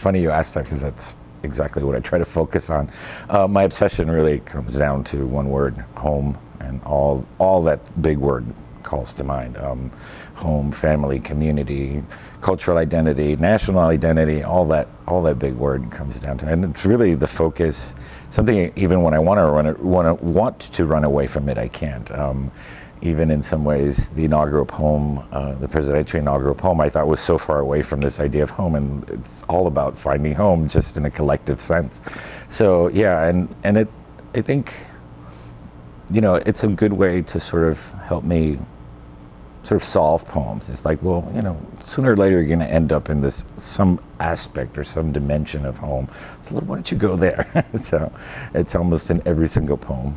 funny you asked that, because that's exactly what I try to focus on. My obsession really comes down to one word: home, and all that big word calls to mind. Home, family, community, cultural identity, national identity, all that big word comes down to, and it's really the focus. Something even when I want to run away from it, I can't. Even in some ways, the inaugural poem, the presidential inaugural poem, I thought was so far away from this idea of home, and it's all about finding home, just in a collective sense. So yeah, and I think, it's a good way to sort of help me sort of solve poems. It's like, well, sooner or later you're going to end up in this some aspect or some dimension of home. So why don't you go there? So it's almost in every single poem.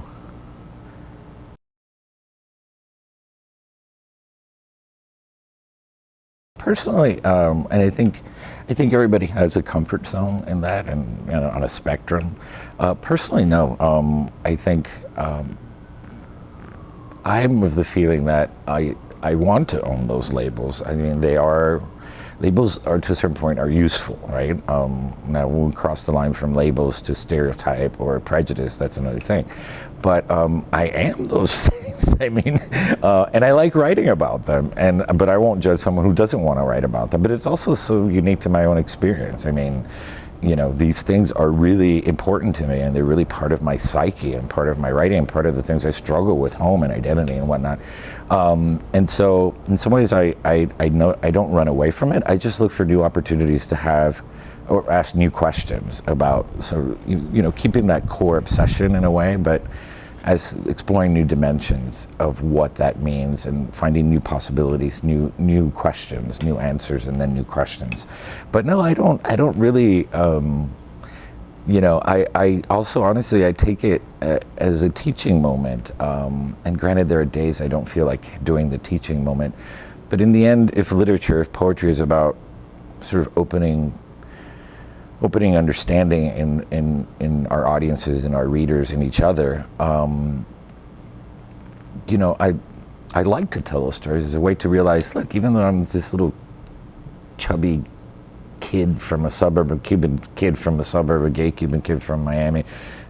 Personally, and I think everybody has a comfort zone in that, and on a spectrum. Personally, no. I think I'm of the feeling that I want to own those labels. I mean, labels are to a certain point are useful, right? Now when we cross the line from labels to stereotype or prejudice, that's another thing. But I am those things. I mean, and I like writing about them. But I won't judge someone who doesn't want to write about them. But it's also so unique to my own experience. I mean, these things are really important to me, and they're really part of my psyche and part of my writing and part of the things I struggle with, home and identity and whatnot. And so in some ways I know I don't run away from it. I just look for new opportunities to have or ask new questions about, so keeping that core obsession in a way, but as exploring new dimensions of what that means and finding new possibilities, new questions, new answers, and then new questions. But no, I don't really, I also, honestly, I take it as a teaching moment. And granted, there are days I don't feel like doing the teaching moment. But in the end, if poetry is about sort of opening understanding in our audiences, in our readers, in each other, I like to tell those stories as a way to realize, look, even though I'm this little chubby kid from a suburb, a Cuban kid from a suburb, a gay Cuban kid from Miami,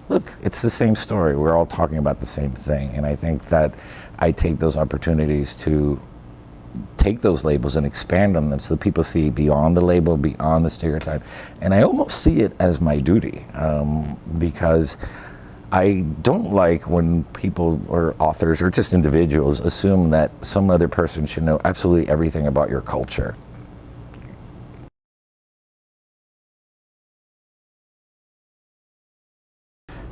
look, it's the same story. We're all talking about the same thing. And I think that I take those opportunities to take those labels and expand on them so that people see beyond the label, beyond the stereotype. And I almost see it as my duty, because I don't like when people or authors or just individuals assume that some other person should know absolutely everything about your culture.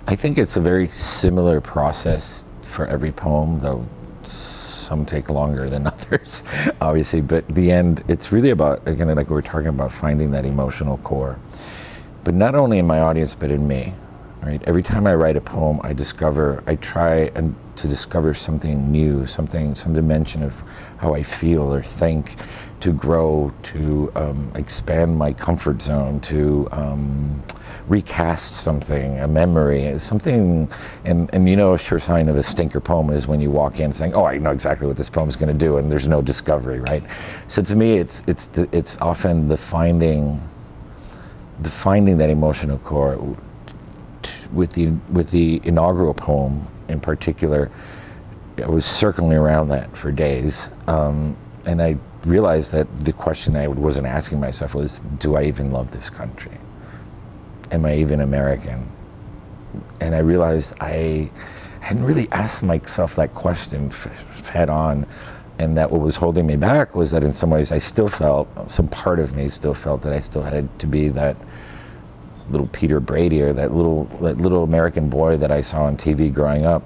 I think it's a very similar process for every poem, though some take longer than others, obviously. But in the end, it's really about, again, like we were talking about, finding that emotional core. But not only in my audience, but in me, right? Every time I write a poem, I try to discover something new, some dimension of how I feel or think, to grow, to expand my comfort zone, to recast something, a memory, something, and a sure sign of a stinker poem is when you walk in saying, oh, I know exactly what this poem is going to do, and there's no discovery, right? So to me, it's often the finding that emotional core. With the inaugural poem in particular, I was circling around that for days, and I realized that the question I wasn't asking myself was, do I even love this country? Am I even American? And I realized I hadn't really asked myself that question head on, and that what was holding me back was that in some ways some part of me still felt that I still had to be that little Peter Brady, or that little American boy that I saw on TV growing up.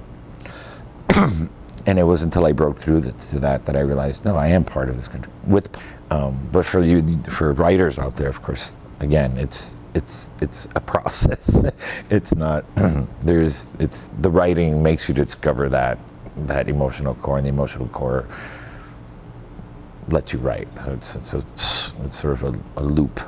And it was until I broke through to that I realized, no, I am part of this country. But for writers out there, of course, again, it's a process. It's not. The writing makes you discover that emotional core, and the emotional core lets you write. So it's sort of a loop.